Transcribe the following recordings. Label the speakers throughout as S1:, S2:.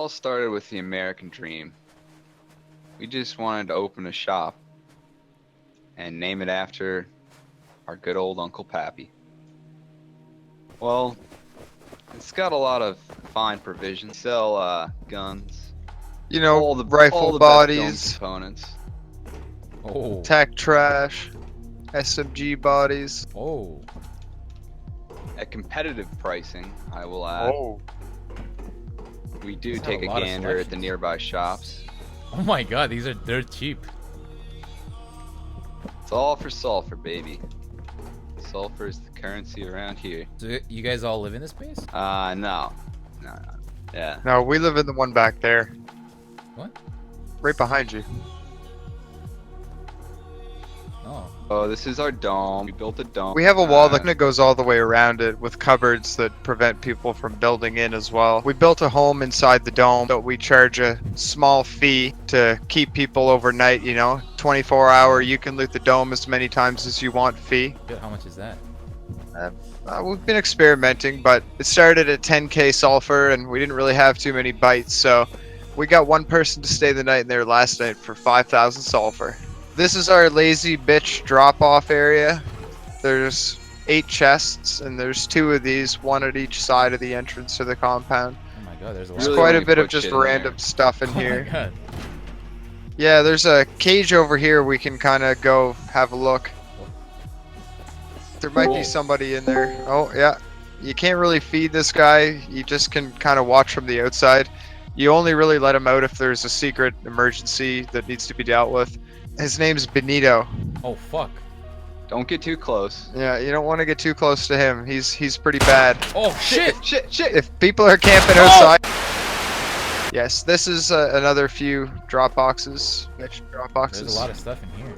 S1: all started with the American dream. We just wanted to open a shop and name it after our good old Uncle Pappy. Well, it's got a lot of fine provisions. Sell guns,
S2: You know,
S1: all the
S2: rifle
S1: best gun
S2: bodies,
S1: components.
S3: Oh.
S2: tech trash, SMG bodies.
S3: Oh.
S1: At competitive pricing, I will add.
S2: Oh.
S1: We do
S3: These have
S1: take
S3: a
S1: a
S3: lot of
S1: gander at the
S3: selections.
S1: nearby shops.
S3: Oh my god, these are dirt cheap.
S1: It's all for sulfur, baby. Sulfur is the currency around here.
S3: So you guys all live in this place?
S1: No. Yeah.
S2: No, we live in the one back there.
S3: What?
S2: Right behind you.
S3: Oh.
S1: Oh, this is our dome. We built a dome.
S2: We have a wall that goes all the way around it with cupboards that prevent people from building in as well. We built a home inside the dome, but we charge a small fee to keep people overnight, you know. 24-hour, you can loot the dome as many times as you want fee.
S3: Good, how much is that?
S2: We've been experimenting, but it started at 10k sulfur and we didn't really have too many bites, so we got one person to stay the night in there last night for 5,000 sulfur. This is our lazy bitch drop-off area. There's 8 chests, and there's 2 of these, one at each side of the entrance to the compound.
S3: Oh my god, there's a lot.
S2: There's
S1: Really
S2: quite a
S1: only
S2: bit of
S1: put
S2: just
S1: shit in
S2: random
S1: there.
S2: stuff in
S3: Oh my
S2: here.
S3: god.
S2: Yeah, there's a cage over here we can kind of go have a look. There might be
S3: Whoa.
S2: somebody in there. Oh, yeah. You can't really feed this guy. You just can kind of watch from the outside. You only really let him out if there's a secret emergency that needs to be dealt with. His name's Benito.
S3: Oh fuck.
S1: Don't get too close.
S2: Yeah, you don't want to get too close to him. He's pretty bad.
S3: Oh shit!
S1: Shit!
S2: If people are camping outside. Yes, this is another few drop boxes. Bitch drop boxes.
S3: There's a lot of stuff in here.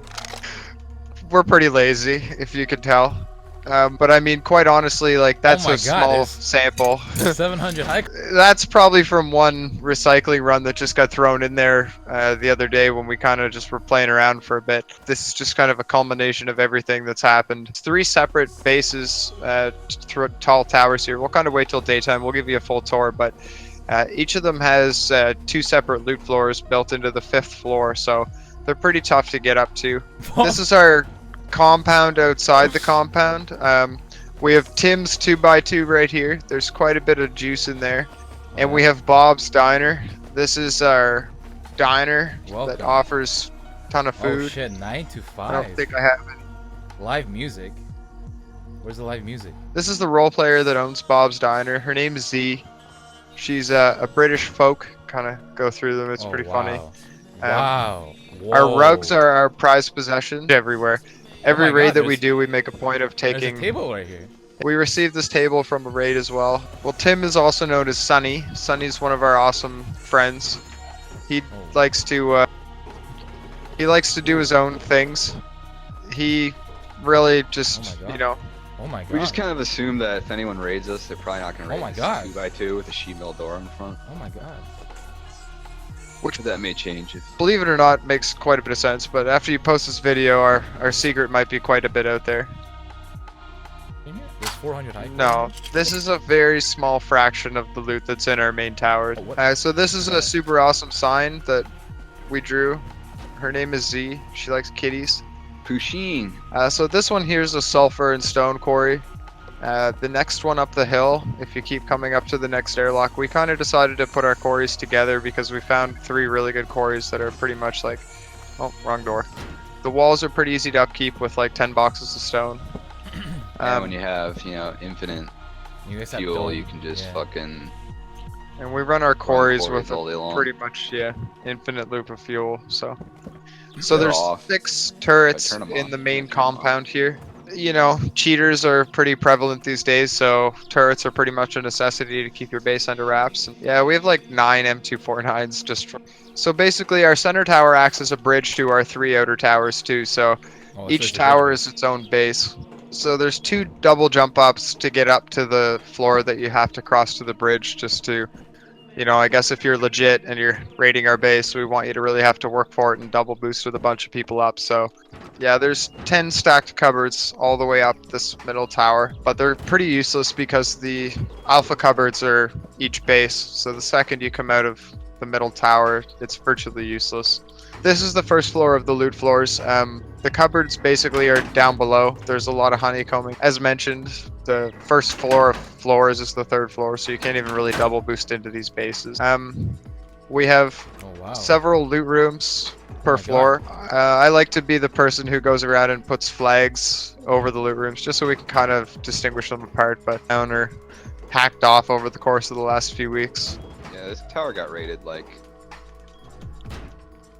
S2: We're pretty lazy, if you can tell. But I mean, quite honestly, like that's
S3: Oh my
S2: a
S3: God,
S2: small
S3: there's-
S2: sample.
S3: 700 high.
S2: That's probably from one recycling run that just got thrown in there the other day when we kind of just were playing around for a bit. This is just kind of a culmination of everything that's happened. It's 3 separate bases, tall towers here. We'll kind of wait till daytime. We'll give you a full tour, but each of them has 2 separate loot floors built into the 5th floor, so they're pretty tough to get up to. This is our compound outside the compound. We have Tim's 2x2 right here. There's quite a bit of juice in there. And we have Bob's Diner. This is our diner that
S3: Welcome.
S2: offers a ton of
S3: Oh
S2: food.
S3: shit, 9 to
S2: I don't
S3: 5.
S2: think I have any.
S3: Live music. Where's the live music?
S2: This is the role player that owns Bob's Diner. Her name is Z. She's a British folk. Kind of go through them. It's
S3: Oh,
S2: pretty
S3: wow.
S2: funny.
S3: Wow.
S2: Our
S3: Whoa.
S2: rugs are our prized possession everywhere. Every
S3: my
S2: raid
S3: God,
S2: that we
S3: there's-
S2: do, we make a point of
S3: There's
S2: taking.
S3: a table right here.
S2: We received this table from a raid as well. Well, Tim is also known as Sunny. Sunny's one of our awesome friends. He
S3: Oh.
S2: likes to do his own things. He really just,
S3: Oh my God.
S2: you know,
S3: Oh my god.
S1: We just kind of assume that if anyone raids us, they're probably not going to
S3: Oh
S1: raid
S3: my
S1: us
S3: God.
S1: 2x2 with a sheet metal door in the front.
S3: Oh my god.
S1: Which that may change if
S2: believe it or not, makes quite a bit of sense. But after you post this video, our secret might be quite a bit out there.
S3: In here? There's 400 high.
S2: No, this is a very small fraction of the loot that's in our main tower.
S3: Oh, what-
S2: So this is a super awesome sign that we drew. Her name is Z. She likes kitties.
S1: Pusheen.
S2: So this one here is a sulfur and stone quarry. The next one up the hill, if you keep coming up to the next airlock, we kind of decided to put our quarries together because we found 3 really good quarries that are pretty much like... Oh, wrong door. The walls are pretty easy to upkeep with like 10 boxes of stone.
S1: And when you have, infinite
S3: You guys have
S1: fuel,
S3: dome.
S1: you can just
S3: Yeah.
S1: fucking
S2: And we run our quarries
S1: quarries
S2: with
S1: all day long.
S2: pretty much, infinite loop of fuel. So
S1: They're
S2: there's
S1: off.
S2: 6 turrets
S1: turn 'em
S2: in
S1: off,
S2: the
S1: you
S2: main
S1: can't turn 'em off.
S2: compound here. You know, cheaters are pretty prevalent these days, so turrets are pretty much a necessity to keep your base under wraps. And yeah, we have like 9 M249s just from... So basically our center tower acts as a bridge to our 3 outer towers too, so
S3: Oh, so
S2: each
S3: it's a
S2: tower
S3: bridge.
S2: is its own base. So there's 2 double jump ups to get up to the floor that you have to cross to the bridge just to, I guess if you're legit and you're raiding our base, we want you to really have to work for it and double boost with a bunch of people up. So yeah, there's 10 stacked cupboards all the way up this middle tower, but they're pretty useless because the alpha cupboards are each base. So the second you come out of the middle tower, it's virtually useless. This is the first floor of the loot floors. The cupboards basically are down below. There's a lot of honeycombing. As mentioned, the first floor of floors is the third floor, so you can't even really double boost into these bases. We have
S3: Oh wow.
S2: several loot rooms per
S3: my God.
S2: floor. I like to be the person who goes around and puts flags over the loot rooms just so we can kind of distinguish them apart, but down or hacked off over the course of the last few weeks.
S1: Yeah, this tower got raided like.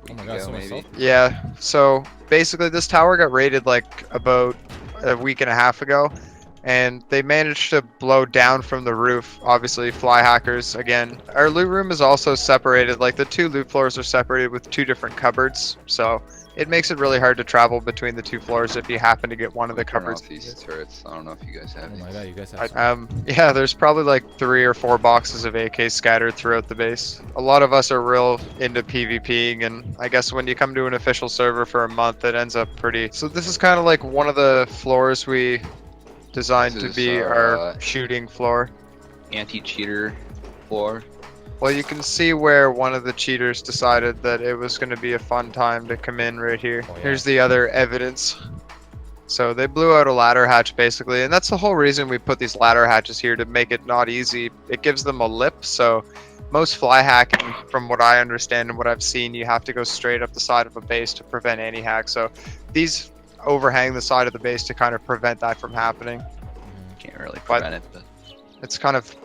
S3: Oh my
S1: week
S3: God,
S1: ago,
S3: so much
S1: maybe.
S3: stuff.
S2: Yeah, so basically this tower got raided like about a week and a half ago, and they managed to blow down from the roof. Obviously, fly hackers again. Our loot room is also separated, like the two loot floors are separated with two different cupboards, so it makes it really hard to travel between the two floors if you happen to get one of the
S1: Turn
S2: cupboards.
S1: off these turrets. I don't know if you guys have
S3: Oh
S1: these.
S3: my God, you guys have some.
S2: Yeah, there's probably like 3 or 4 boxes of AK scattered throughout the base. A lot of us are real into PvPing, and I guess when you come to an official server for a month, it ends up pretty. So this is kind of like one of the floors we designed
S1: This
S2: to
S1: is
S2: be
S1: our,
S2: our shooting floor.
S1: Anti-cheater floor.
S2: Well, you can see where one of the cheaters decided that it was going to be a fun time to come in right here.
S3: Oh, yeah.
S2: Here's the other evidence. So they blew out a ladder hatch basically, and that's the whole reason we put these ladder hatches here, to make it not easy. It gives them a lip, so most fly hacking, from what I understand and what I've seen, you have to go straight up the side of a base to prevent any hack. So these overhang the side of the base to kind of prevent that from happening.
S1: Can't really
S2: But-
S1: prevent it, but
S2: It's kind of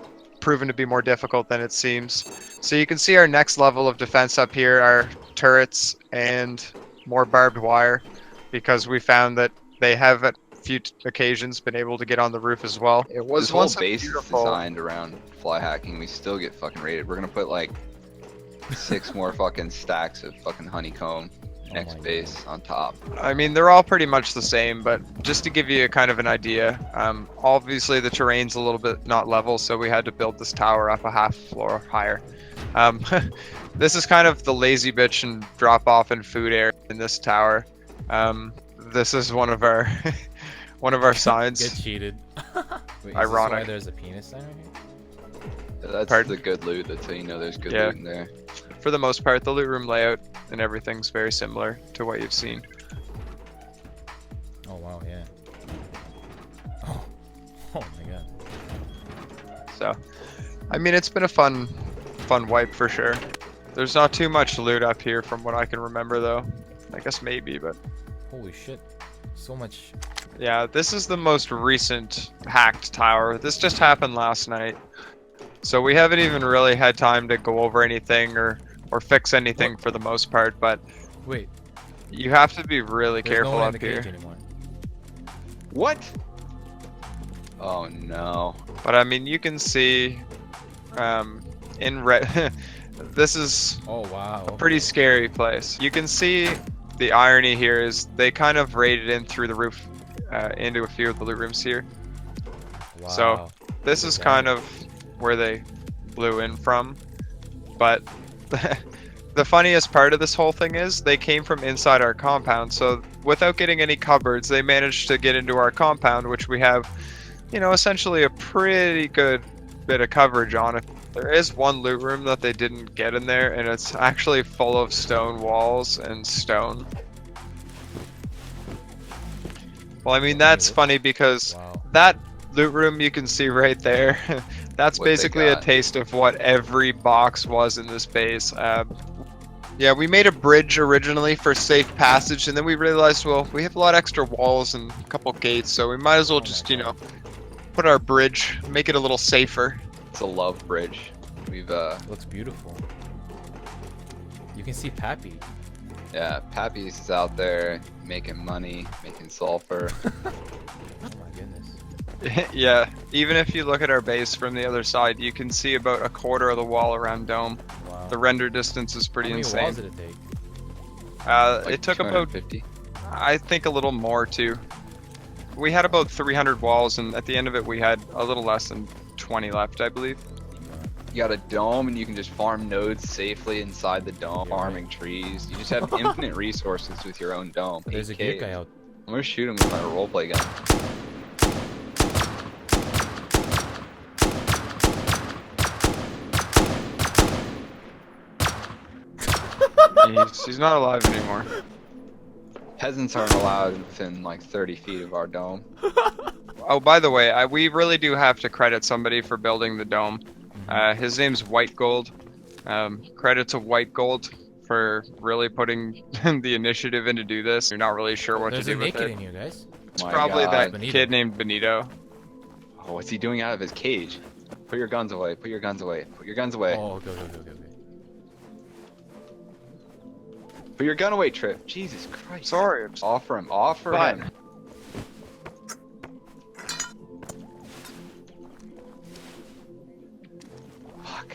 S2: proven to be more difficult than it seems. So you can see our next level of defense up here are turrets and more barbed wire, because we found that they have at few occasions been able to get on the roof as well. It was
S1: this whole
S2: once a
S1: base is
S2: beautiful.
S1: designed around fly hacking. We still get fucking raided. We're gonna put like 6 more fucking stacks of fucking honeycomb next
S3: my
S1: base on top.
S2: I mean, they're all pretty much the same, but just to give you a kind of an idea, obviously the terrain's a little bit not level, so we had to build this tower up a half floor higher. This is kind of the lazy bitch and drop off and food area in this tower. This is one of our one of our signs.
S3: Get cheated. Wait, is
S2: Ironic.
S3: This why there's a penis sign right here?
S1: That's
S2: Pardon?
S1: the good loot. That's how you know there's good
S2: Yeah.
S1: loot in there.
S2: For the most part, the loot room layout and everything's very similar to what you've seen.
S3: Oh wow, yeah. Oh, oh my God.
S2: So, I mean, it's been a fun wipe for sure. There's not too much loot up here from what I can remember, though. I guess maybe, but
S3: Holy shit. So much.
S2: yeah, this is the most recent hacked tower. This just happened last night. So we haven't even really had time to go over anything or fix anything for the most part, but
S3: Wait,
S2: you have to be really
S3: there's
S2: careful
S3: no one
S2: up
S3: in the
S2: here.
S3: cage anymore.
S1: What? Oh no.
S2: But I mean, you can see in red. This is
S3: Oh wow.
S2: a pretty scary place. You can see the irony here is they kind of raided in through the roof into a few of the loot rooms here.
S3: Wow.
S2: So, This is
S3: Damn.
S2: kind of where they blew in from. But the funniest part of this whole thing is they came from inside our compound. So without getting any cupboards, they managed to get into our compound, which we have, you know, essentially a pretty good bit of coverage on it. There is one loot room that they didn't get in there, and it's actually full of stone walls and stone. Well, I mean, that's funny because
S3: Wow.
S2: that loot room you can see right there, that's
S1: What they
S2: basically a
S1: got.
S2: taste of what every box was in this base. Yeah, we made a bridge originally for safe passage, and then we realized, well, we have a lot of extra walls and a couple gates, so we might as well
S3: Oh my
S2: just, you know,
S3: God.
S2: put our bridge, make it a little safer.
S1: It's a love bridge. We've
S3: Looks beautiful. You can see Pappy.
S1: yeah, Pappy's is out there making money, making sulfur.
S3: Oh my goodness.
S2: Yeah, even if you look at our base from the other side, you can see about a quarter of the wall around Dome.
S3: Wow.
S2: The render distance is pretty
S3: How many
S2: insane.
S3: walls did it take?
S1: Like
S2: It took about,
S1: 250.
S2: I think, a little more too. We had about 300 walls, and at the end of it, we had a little less than 20 left, I believe.
S1: You got a dome, and you can just farm nodes safely inside the dome,
S3: Yeah.
S1: farming trees. You just have infinite resources with your own dome.
S3: But there's a
S1: 8K.
S3: gear guy out.
S1: I'm gonna shoot him with my roleplay gun.
S2: He's not alive anymore.
S1: Peasants aren't allowed within like 30 feet of our dome.
S2: Oh, by the way, we really do have to credit somebody for building the dome. His name's White Gold. Credit to White Gold for really putting the initiative in to do this. You're not really sure what
S3: There's
S2: to
S3: a
S2: do with
S3: naked
S2: it.
S3: in here, guys.
S2: It's
S1: My
S2: probably
S1: God.
S2: that
S3: Benito.
S2: kid named Benito.
S1: Oh, what's he doing out of his cage? Put your guns away. Put your guns away. Put your guns away.
S3: Oh, okay.
S1: Put your gun away, Trip. Jesus Christ.
S2: Sorry. I'm
S1: Offer him. Offer
S2: Fine.
S1: him. Fuck.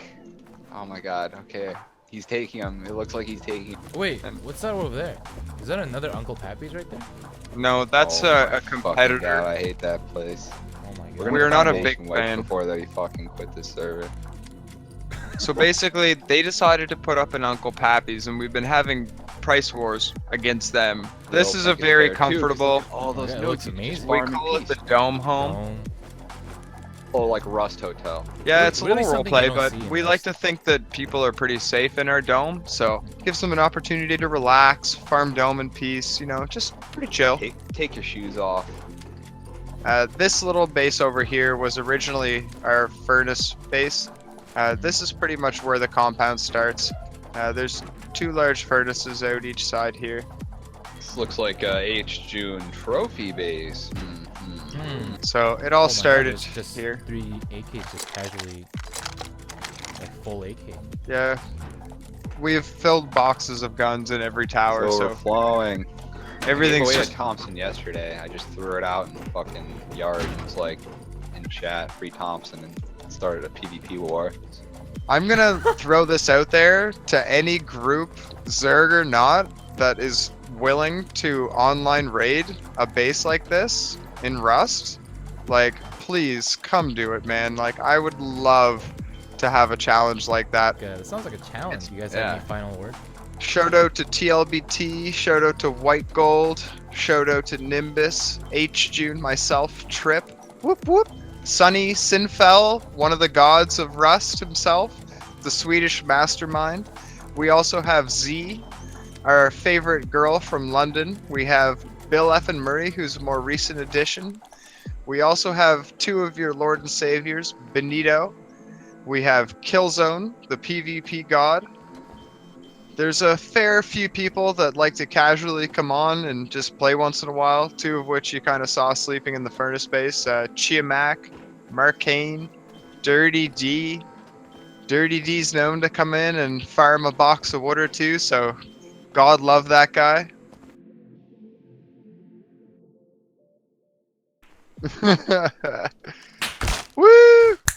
S1: Oh my God. Okay. He's taking him. It looks like he's taking him.
S3: Wait, what's that over there? Is that another Uncle Pappy's right there?
S2: No, that's
S1: Oh my
S2: a
S1: fucking
S2: competitor.
S1: God, I hate that place.
S3: Oh my god.
S1: We're,
S2: We're
S1: gonna
S2: not a
S1: foundation
S2: big
S1: wipe
S2: fan.
S1: before they fucking quit this server.
S2: So basically, they decided to put up an Uncle Pappy's, and we've been having price wars against them. This
S1: They'll
S2: is a
S1: make it
S2: very
S1: fair, too, 'cause
S2: comfortable.
S1: look at all those
S3: Yeah, it
S1: notes
S3: looks
S1: you can just
S3: amazing.
S2: We
S1: farm in
S2: call it the
S1: peace.
S2: Dome Home.
S3: Dome.
S1: Oh, like Rust Hotel.
S2: Yeah,
S3: Look,
S2: it's a
S3: really
S2: little
S3: something you
S2: roleplay,
S3: don't
S2: but
S3: see in
S2: we
S3: most-
S2: like to think that people are pretty safe in our dome, so gives them an opportunity to relax, farm dome in peace. You know, just pretty chill.
S1: Take your shoes off.
S2: This little base over here was originally our furnace base. This is pretty much where the compound starts. There's 2 large furnaces out each side here.
S1: This looks like a hJune trophy base.
S2: So it
S3: Oh
S2: all
S3: my God,
S2: started
S3: there's just
S2: here.
S3: 3 AKs just casually, like full AK.
S2: Yeah. We've filled boxes of guns in every tower,
S1: It's
S2: so
S1: overflowing.
S2: everything's
S1: I gave away
S2: just
S1: a Thompson yesterday. I just threw it out in the fucking yard. It was like in chat, free Thompson, and started a PvP war.
S2: I'm gonna throw this out there to any group, Zerg or not, that is willing to online raid a base like this in Rust. Like, please come do it, man. Like, I would love to have a challenge like that.
S3: Yeah, that sounds like a challenge. You guys
S1: yeah.
S3: have any final word?
S2: Shout out to TLBT, shout out to White Gold, shout out to Nimbus, hJune, myself, Trip, whoop whoop. Sunesynfel, one of the gods of Rust himself, the Swedish mastermind. We also have Z, our favorite girl from London. We have Bill F. and Murray, who's a more recent addition. We also have 2 of your Lord and Saviors, Benito. We have Killzone, the PvP god. There's a fair few people that like to casually come on and just play once in a while, 2 of which you kind of saw sleeping in the furnace base. CheaaMac, Marcane, DurtyD. DurtyD's known to come in and farm a box of wood or 2, so God love that guy.